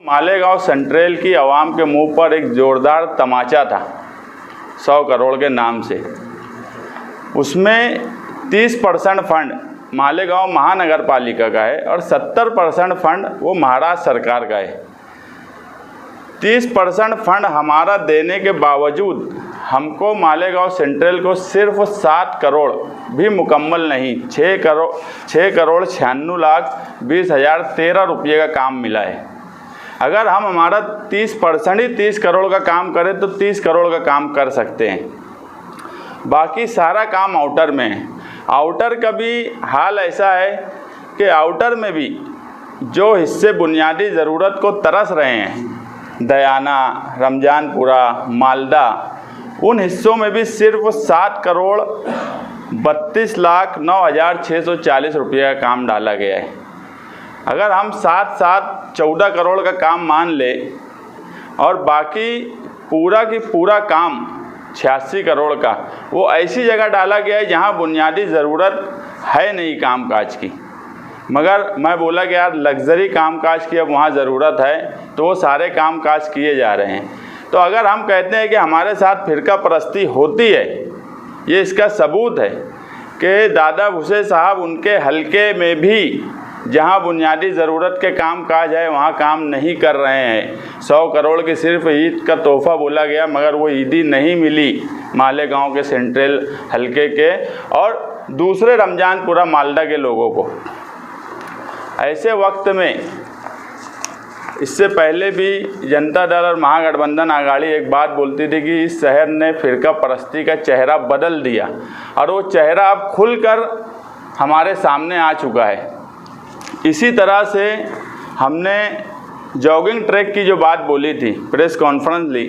Malegaon central की आवाम के मुंह पर एक ज़ोरदार तमाचा था 100 करोड़ के नाम से। उसमें 30% फंड मालेगांव महानगर पालिका का है और 70% फंड वो महाराष्ट्र सरकार का है। 30% फंड हमारा देने के बावजूद हमको मालेगांव सेंट्रल को सिर्फ 7 करोड़ भी मुकम्मल नहीं 6 करोड़ 96,20,013 रुपये का काम मिला है। अगर हम हमारा 30% ही 30 करोड़ का काम करें तो 30 करोड़ का काम कर सकते हैं। बाकी सारा काम आउटर में है। आउटर का भी हाल ऐसा है कि आउटर में भी जो हिस्से बुनियादी ज़रूरत को तरस रहे हैं, दयाना, रमजानपुरा, मालदा, उन हिस्सों में भी सिर्फ 7 करोड़ 32,09,640 रुपये का काम डाला गया है। अगर हम 14 करोड़ का काम मान ले और बाकी पूरा की पूरा काम 86 करोड़ का वो ऐसी जगह डाला गया है जहां बुनियादी ज़रूरत है नहीं कामकाज की, मगर मैं बोला कि यार लग्जरी कामकाज की अब वहाँ ज़रूरत है तो वो सारे कामकाज किए जा रहे हैं। तो अगर हम कहते हैं कि हमारे साथ फिरका परस्ती होती है, ये इसका सबूत है कि दादा भुसे साहब उनके हलके में भी जहां बुनियादी ज़रूरत के काम काज है वहां काम नहीं कर रहे हैं। 100 करोड़ की सिर्फ ईद का तोहफ़ा बोला गया, मगर वो ईदी नहीं मिली मालेगांव के सेंट्रल हलके के और दूसरे रमजानपुरा मालदा के लोगों को। ऐसे वक्त में इससे पहले भी जनता दल और महागठबंधन आघाड़ी एक बात बोलती थी कि इस शहर ने फिरका परस्ती का चेहरा बदल दिया और वो चेहरा अब खुलकर हमारे सामने आ चुका है। इसी तरह से हमने जॉगिंग ट्रैक की जो बात बोली थी, प्रेस कॉन्फ्रेंस ली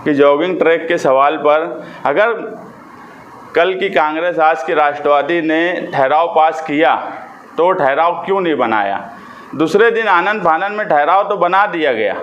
कि जॉगिंग ट्रैक के सवाल पर अगर कल की कांग्रेस आज की राष्ट्रवादी ने ठहराव पास किया तो ठहराव क्यों नहीं बनाया। दूसरे दिन आनंद फानन में ठहराव तो बना दिया गया,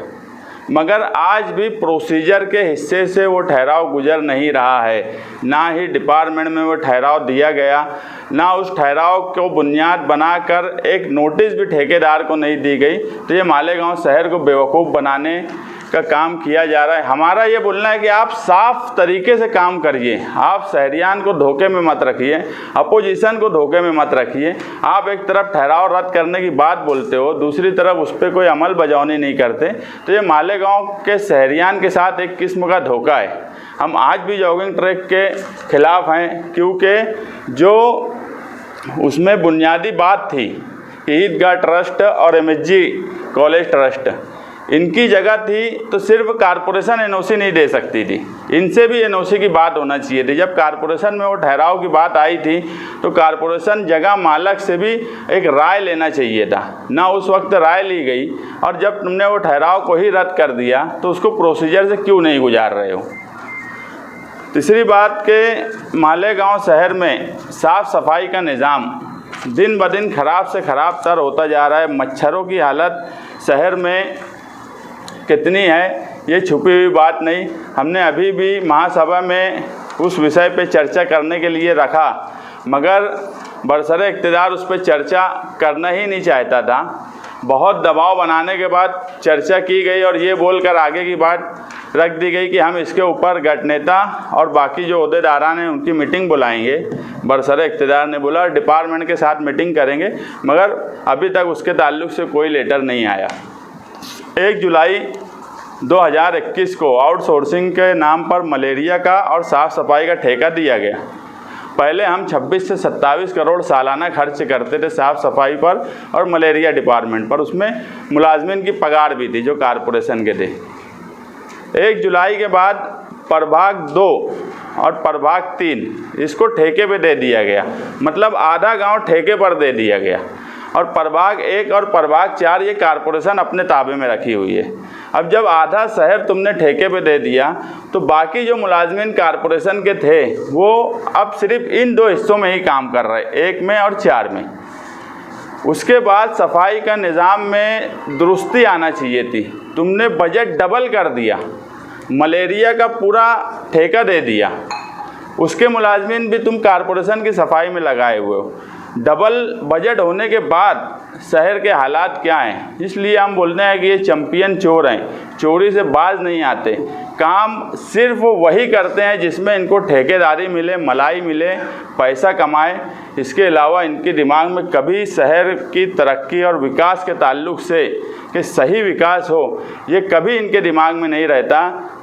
मगर आज भी प्रोसीजर के हिस्से से वो ठहराव गुजर नहीं रहा है। ना ही डिपार्टमेंट में वो ठहराव दिया गया, ना उस ठहराव को बुनियाद बनाकर एक नोटिस भी ठेकेदार को नहीं दी गई। तो ये मालेगांव शहर को बेवकूफ़ बनाने का काम किया जा रहा है। हमारा ये बोलना है कि आप साफ तरीके से काम करिए, आप शहरियान को धोखे में मत रखिए, अपोजिशन को धोखे में मत रखिए। आप एक तरफ ठहराव रद्द करने की बात बोलते हो, दूसरी तरफ उस पर कोई अमल बजावनी नहीं करते, तो ये मालेगांव के शहरियान के साथ एक किस्म का धोखा है। हम आज भी जॉगिंग ट्रैक के खिलाफ़ हैं, क्योंकि जो उसमें बुनियादी बात थी कि ईदगाह ट्रस्ट और MSG कॉलेज ट्रस्ट इनकी जगह थी तो सिर्फ कारपोरेशन NOC नहीं दे सकती थी, इनसे भी NOC की बात होना चाहिए थी। जब कारपोरेशन में वो ठहराव की बात आई थी तो कारपोरेशन जगह मालक से भी एक राय लेना चाहिए था, ना उस वक्त राय ली गई। और जब तुमने वो ठहराव को ही रद्द कर दिया तो उसको प्रोसीजर से क्यों नहीं गुजार रहे हो। तीसरी बात के मालेगांव शहर में साफ़ सफाई का निज़ाम दिन ब दिन ख़राब से ख़राब तर होता जा रहा है। मच्छरों की हालत शहर में कितनी है ये छुपी हुई बात नहीं। हमने अभी भी महासभा में उस विषय पे चर्चा करने के लिए रखा, मगर बरसरे इक़्तिदार उस पर चर्चा करना ही नहीं चाहता था। बहुत दबाव बनाने के बाद चर्चा की गई और ये बोलकर आगे की बात रख दी गई कि हम इसके ऊपर गठनेता और बाकी जो ओहदेदारान हैं उनकी मीटिंग बुलाएंगे। बरसरे इक़्तिदार ने बोला डिपार्टमेंट के साथ मीटिंग करेंगे, मगर अभी तक उसके ताल्लुक़ से कोई लेटर नहीं आया। 1 जुलाई 2021 को आउटसोर्सिंग के नाम पर मलेरिया का और साफ़ सफाई का ठेका दिया गया। पहले हम 26 से 27 करोड़ सालाना खर्च करते थे साफ़ सफाई पर और मलेरिया डिपार्टमेंट पर, उसमें मुलाजमिन की पगार भी थी जो कारपोरेशन के थे। 1 जुलाई के बाद प्रभाग 2 और प्रभाग 3 इसको ठेके पे दे दिया गया, मतलब आधा गांव ठेके पर दे दिया गया। और प्रभाग 1 और प्रभाग 4 ये कारपोरेशन अपने ताबे में रखी हुई है। अब जब आधा शहर तुमने ठेके पे दे दिया तो बाकी जो मुलाजमिन कारपोरेशन के थे वो अब सिर्फ इन 2 हिस्सों में ही काम कर रहे, 1 में और 4 में। उसके बाद सफाई का निज़ाम में दुरुस्ती आना चाहिए थी। तुमने बजट डबल कर दिया, मलेरिया का पूरा ठेका दे दिया, उसके मुलाजमिन भी तुम कारपोरेशन की सफाई में लगाए हुए हो। डबल बजट होने के बाद शहर के हालात क्या हैं, इसलिए हम बोलते हैं कि ये चैंपियन चोर हैं, चोरी से बाज नहीं आते। काम सिर्फ वही करते हैं जिसमें इनको ठेकेदारी मिले, मलाई मिले, पैसा कमाए। इसके अलावा इनके दिमाग में कभी शहर की तरक्की और विकास के ताल्लुक से कि सही विकास हो, ये कभी इनके दिमाग में नहीं रहता।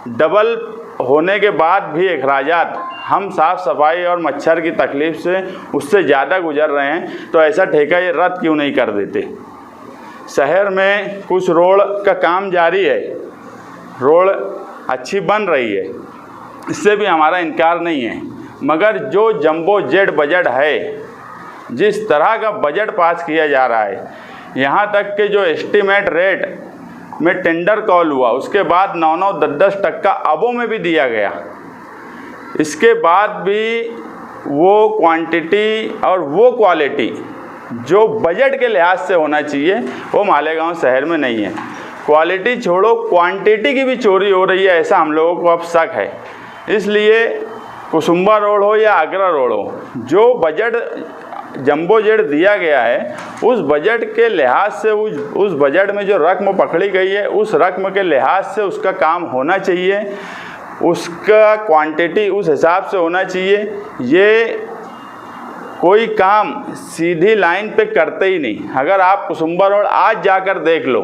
डबल होने के बाद भी अखराजात हम साफ़ सफाई और मच्छर की तकलीफ़ से उससे ज़्यादा गुजर रहे हैं, तो ऐसा ठेका ये रद्द क्यों नहीं कर देते। शहर में कुछ रोड का काम जारी है, रोड अच्छी बन रही है, इससे भी हमारा इनकार नहीं है, मगर जो जंबो जेट बजट है, जिस तरह का बजट पास किया जा रहा है, यहाँ तक कि जो एस्टीमेट रेट में टेंडर कॉल हुआ उसके बाद 9-9, 10-10 टक्का अबों में भी दिया गया, इसके बाद भी वो क्वांटिटी और वो क्वालिटी जो बजट के लिहाज से होना चाहिए वो मालेगांव शहर में नहीं है। क्वालिटी छोड़ो, क्वांटिटी की भी चोरी हो रही है, ऐसा हम लोगों को अब शक है। इसलिए कुसुम्बा रोड हो या आगरा रोड हो, जो बजट जंबो जेट दिया गया है उस बजट के लिहाज से, उस बजट में जो रकम पकड़ी गई है उस रकम के लिहाज से उसका काम होना चाहिए, उसका क्वांटिटी उस हिसाब से होना चाहिए। ये कोई काम सीधी लाइन पे करते ही नहीं। अगर आप कुसुम्बा रोड आज जाकर देख लो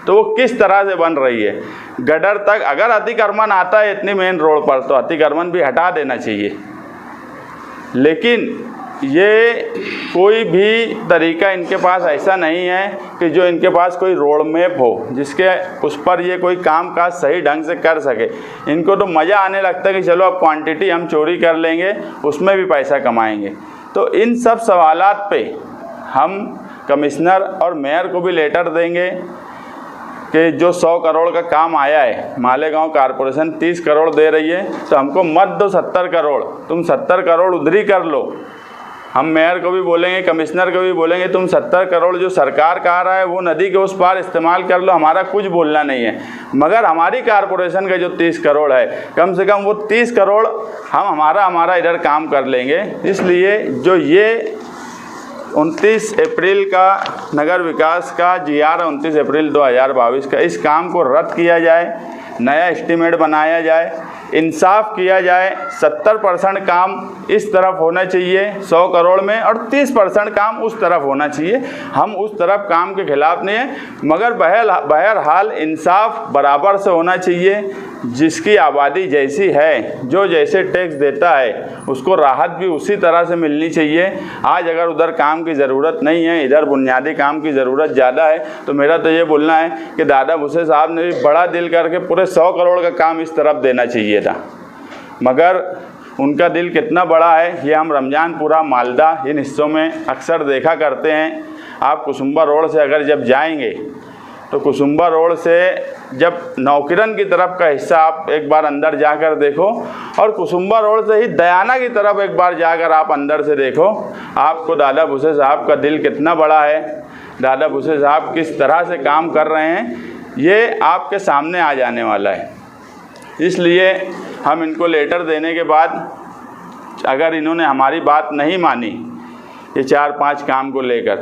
तो वो किस तरह से बन रही है, गडर तक। अगर अतिक्रमण आता है इतनी मेन रोड पर तो अतिक्रमण भी हटा देना चाहिए, लेकिन ये कोई भी तरीका इनके पास ऐसा नहीं है कि जो इनके पास कोई रोड मैप हो जिसके उस पर ये कोई काम काज सही ढंग से कर सके। इनको तो मज़ा आने लगता है कि चलो अब क्वांटिटी हम चोरी कर लेंगे, उसमें भी पैसा कमाएंगे। तो इन सब सवालात पे हम कमिश्नर और मेयर को भी लेटर देंगे कि जो 100 करोड़ का काम आया है, मालेगांव कॉरपोरेशन 30 करोड़ दे रही है, तो हमको मत दो 70 करोड़, तुम 70 करोड़ उधरी कर लो। हम मेयर को भी बोलेंगे, कमिश्नर को भी बोलेंगे, तुम 70 करोड़ जो सरकार कह रहा है वो नदी के उस पार इस्तेमाल कर लो, हमारा कुछ बोलना नहीं है। मगर हमारी कॉरपोरेशन का जो 30 करोड़ है, कम से कम वो 30 करोड़ हम हमारा इधर काम कर लेंगे। इसलिए जो ये 29 अप्रैल का नगर विकास का GR 29 अप्रैल 2022 का, इस काम को रद्द किया जाए, नया एस्टीमेट बनाया जाए, इंसाफ किया जाए। 70% काम इस तरफ होना चाहिए 100 करोड़ में और 30% काम उस तरफ होना चाहिए। हम उस तरफ काम के खिलाफ नहीं है, मगर बहरहाल इंसाफ बराबर से होना चाहिए। जिसकी आबादी जैसी है, जो जैसे टैक्स देता है, उसको राहत भी उसी तरह से मिलनी चाहिए। आज अगर उधर काम की ज़रूरत नहीं है, इधर बुनियादी काम की ज़रूरत ज़्यादा है, तो मेरा तो ये बोलना है कि दादा भुसे साहब ने भी बड़ा दिल करके पूरे 100 करोड़ का काम इस तरफ देना चाहिए था। मगर उनका दिल कितना बड़ा है ये हम रमजानपुरा, मालदा इन हिस्सों में अक्सर देखा करते हैं। आप कुसुम्बा रोड से अगर जब जाएंगे तो कुसुम्बा रोड से जब नौकिरन की तरफ का हिस्सा आप एक बार अंदर जाकर देखो, और कुसुम्बा रोड से ही दयाना की तरफ एक बार जाकर आप अंदर से देखो, आपको दादा भुसे साहब का दिल कितना बड़ा है, दादा भुसे साहब किस तरह से काम कर रहे हैं, ये आपके सामने आ जाने वाला है। इसलिए हम इनको लेटर देने के बाद अगर इन्होंने हमारी बात नहीं मानी ये 4-5 काम को लेकर,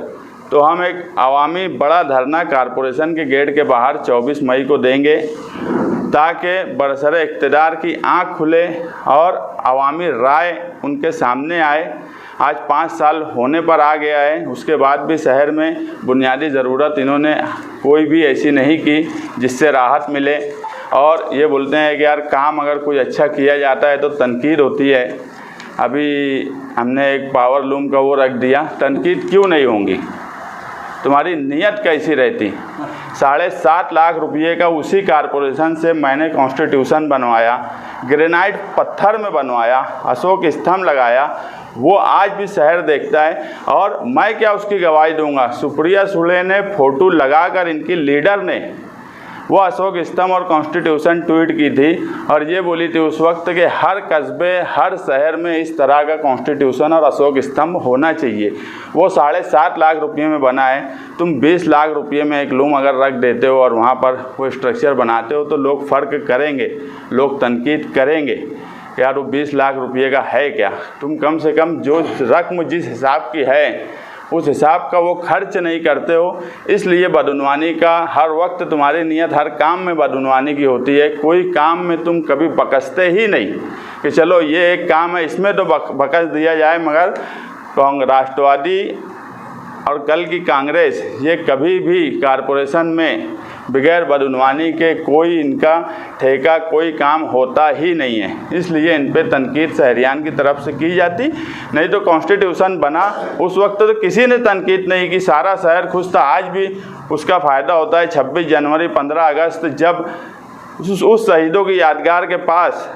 तो हम एक अवामी बड़ा धरना कॉरपोरेशन के गेट के बाहर 24 मई को देंगे, ताकि बरसरे इक़्तिदार की आँख खुले और अवामी राय उनके सामने आए। आज 5 साल होने पर आ गया है, उसके बाद भी शहर में बुनियादी ज़रूरत इन्होंने कोई भी ऐसी नहीं की जिससे राहत मिले। और ये बोलते हैं कि यार काम अगर कुछ अच्छा किया जाता है तो तनकीद होती है। अभी हमने एक पावर लूम का वो रख दिया, तनकीद क्यों नहीं होंगी, तुम्हारी नीयत कैसी रहती। 7.5 लाख रुपये का उसी कॉरपोरेशन से मैंने कॉन्स्टिट्यूशन बनवाया, ग्रेनाइट पत्थर में बनवाया, अशोक स्तंभ लगाया, वो आज भी शहर देखता है। और मैं क्या उसकी गवाही दूंगा, सुप्रिया सुले ने फ़ोटो लगाकर, इनकी लीडर ने वो अशोक स्तंभ और कॉन्स्टिट्यूशन ट्वीट की थी और ये बोली थी उस वक्त कि हर कस्बे, हर शहर में इस तरह का कॉन्स्टिट्यूशन और अशोक स्तंभ होना चाहिए। वो 7.5 लाख रुपये में बना है, तुम 20 लाख रुपये में एक लूम अगर रख देते हो और वहाँ पर वो स्ट्रक्चर बनाते हो तो लोग फ़र्क करेंगे, लोग तनकीद करेंगे यार वो 20 लाख रुपये का है क्या। तुम कम से कम जो रकम जिस हिसाब की है उस हिसाब का वो खर्च नहीं करते हो, इसलिए बदउनवानी का हर वक्त तुम्हारी नीयत हर काम में बदउनवानी की होती है। कोई काम में तुम कभी बकसते ही नहीं कि चलो ये एक काम है इसमें तो बकस दिया जाए, मगर राष्ट्रवादी और कल की कांग्रेस ये कभी भी कारपोरेशन में बगैर बदउनवानी के कोई इनका ठेका कोई काम होता ही नहीं है। इसलिए इन पे तनकीद शहरियान की तरफ से की जाती, नहीं तो कॉन्स्टिट्यूशन बना उस वक्त तो किसी ने तनकीद नहीं की, सारा शहर खुश था। आज भी उसका फ़ायदा होता है 26 जनवरी 15 अगस्त जब उस शहीदों की यादगार के पास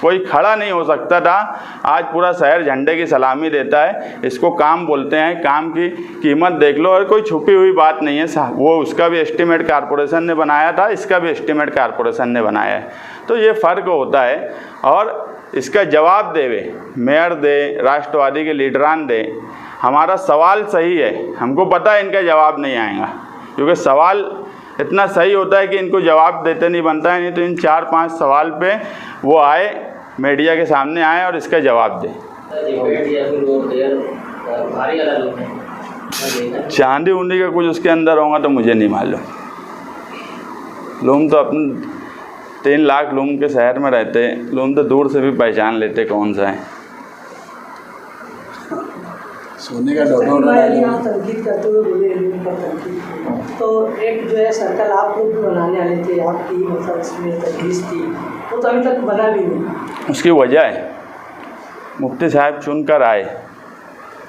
कोई खड़ा नहीं हो सकता था, आज पूरा शहर झंडे की सलामी देता है। इसको काम बोलते हैं, काम की कीमत देख लो और कोई छुपी हुई बात नहीं है। वो उसका भी एस्टीमेट कारपोरेशन ने बनाया था, इसका भी एस्टीमेट कारपोरेशन ने बनाया है, तो ये फ़र्क होता है। और इसका जवाब देवे मेयर दे, राष्ट्रवादी के लीडरान दे। हमारा सवाल सही है, हमको पता है इनका जवाब नहीं आएगा, क्योंकि सवाल इतना सही होता है कि इनको जवाब देते नहीं बनता है। नहीं तो इन 4-5 सवाल पे वो आए, मीडिया के सामने आए और इसका जवाब दें। चांदी उंदी का कुछ उसके अंदर होगा तो मुझे नहीं मालूम। लोग तो अपने 3 लाख लोग के शहर में रहते हैं, लोग तो दूर से भी पहचान लेते कौन सा है। सोने का तनकीद करते हुए बोले तो एक जो है सर्कल आप लोग भी बनाने वाले थे, आपकी मतलब इसमें तजवीज़ थी, वो तो अभी तक बना भी नहीं। उसकी वजह है मुफ्ती साहब चुन कर आए,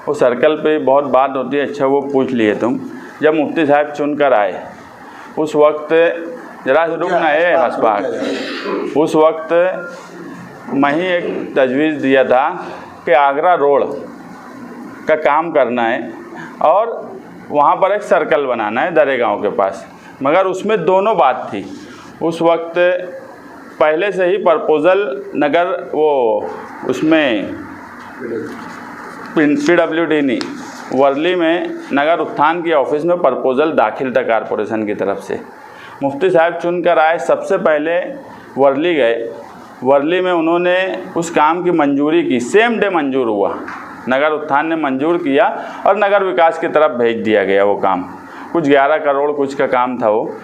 वो सर्कल पे बहुत बात होती है। अच्छा वो पूछ लिए तुम, जब मुफ्ती साहब चुन कर आए उस वक्त जरा से रुकना है हसबाक, उस वक्त मैं ही एक तजवीज़ दिया था कि आगरा रोड का काम करना है और वहाँ पर एक सर्कल बनाना है दरेगांव के पास, मगर उसमें दोनों बात थी। उस वक्त पहले से ही प्रपोज़ल नगर वो उसमें PWD नहीं, वर्ली में नगर उत्थान की ऑफिस में प्रपोज़ल दाखिल था कारपोरेशन की तरफ से। मुफ्ती साहब चुन कर आए, सबसे पहले वर्ली गए, वर्ली में उन्होंने उस काम की मंजूरी की, सेम डे मंजूर हुआ, नगर उत्थान ने मंजूर किया और नगर विकास की तरफ भेज दिया गया वो काम। कुछ 11 करोड़ कुछ का काम था वो।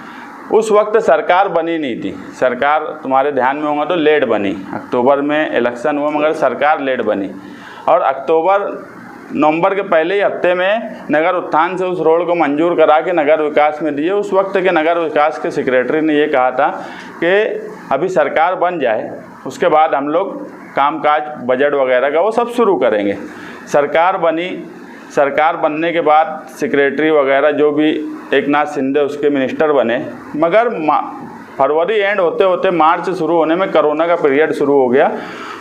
उस वक्त सरकार बनी नहीं थी, सरकार तुम्हारे ध्यान में होगा तो लेट बनी, अक्टूबर में इलेक्शन हुआ मगर सरकार लेट बनी और नवंबर के पहले ही हफ्ते में नगर उत्थान से उस रोड को मंजूर करा के नगर विकास में दिए। उस वक्त के नगर विकास के सेक्रेटरी ने ये कहा था कि अभी सरकार बन जाए उसके बाद हम लोग कामकाज बजट वगैरह का वो सब शुरू करेंगे। सरकार बनी, सरकार बनने के बाद सेक्रेटरी वगैरह जो भी एक नाथ शिंदे उसके मिनिस्टर बने, मगर फरवरी एंड होते होते मार्च शुरू होने में कोरोना का पीरियड शुरू हो गया,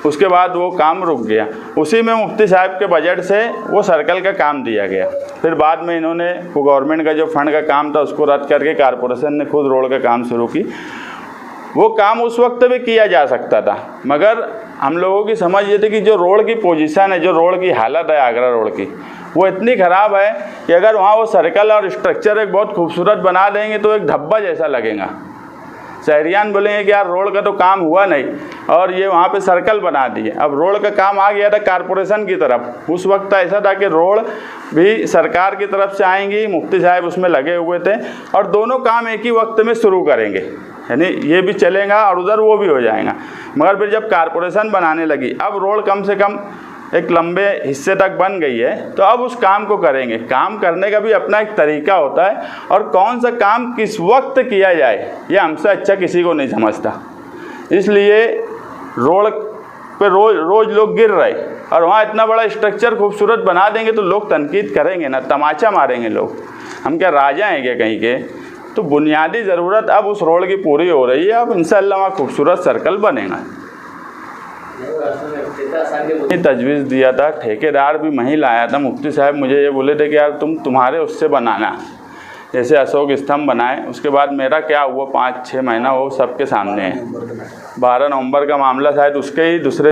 उसके बाद वो काम रुक गया। उसी में मुफ्ती साहब के बजट से वो सर्कल का काम दिया गया। फिर बाद में इन्होंने वो गवर्नमेंट का जो फंड का काम था उसको रद्द करके कारपोरेशन ने खुद रोड का काम शुरू की। वो काम उस वक्त भी किया जा सकता था, मगर हम लोगों की समझ ये थी कि जो रोड की पोजीशन है, जो रोड की हालत है आगरा रोड की, वो इतनी ख़राब है कि अगर वहाँ वो सर्कल और स्ट्रक्चर एक बहुत खूबसूरत बना देंगे तो एक धब्बा जैसा लगेगा। शहरियान बोलेंगे कि यार रोड का तो काम हुआ नहीं और ये वहाँ पे सर्कल बना दिए। अब रोड का काम आ गया था कारपोरेशन की तरफ, उस वक्त ऐसा था कि रोड भी सरकार की तरफ से आएंगी, मुफ्ती साहब उसमें लगे हुए थे और दोनों काम एक ही वक्त में शुरू करेंगे, यानी ये भी चलेगा और उधर वो भी हो जाएगा। मगर फिर जब कारपोरेशन बनाने लगी, अब रोड कम से कम एक लंबे हिस्से तक बन गई है, तो अब उस काम को करेंगे। काम करने का भी अपना एक तरीका होता है और कौन सा काम किस वक्त किया जाए ये हमसे अच्छा किसी को नहीं समझता। इसलिए रोड पे रोज़ लोग गिर रहे और वहाँ इतना बड़ा स्ट्रक्चर खूबसूरत बना देंगे तो लोग तनकीद करेंगे ना, तमाचा मारेंगे लोग। हम क्या राजा हैं क्या कहीं के? तो बुनियादी ज़रूरत अब उस रोड की पूरी हो रही है, अब इंशाअल्लाह वहाँ खूबसूरत सर्कल बनेगा। तजवीज़ दिया था, ठेकेदार भी मैं ही लाया था। मुफ्ती साहब मुझे ये बोले थे कि यार तुम्हारे उससे बनाना, जैसे अशोक स्तंभ बनाए, उसके बाद मेरा क्या हुआ 5-6 महीना वो सबके सामने है। 12 नवंबर का मामला शायद उसके ही दूसरे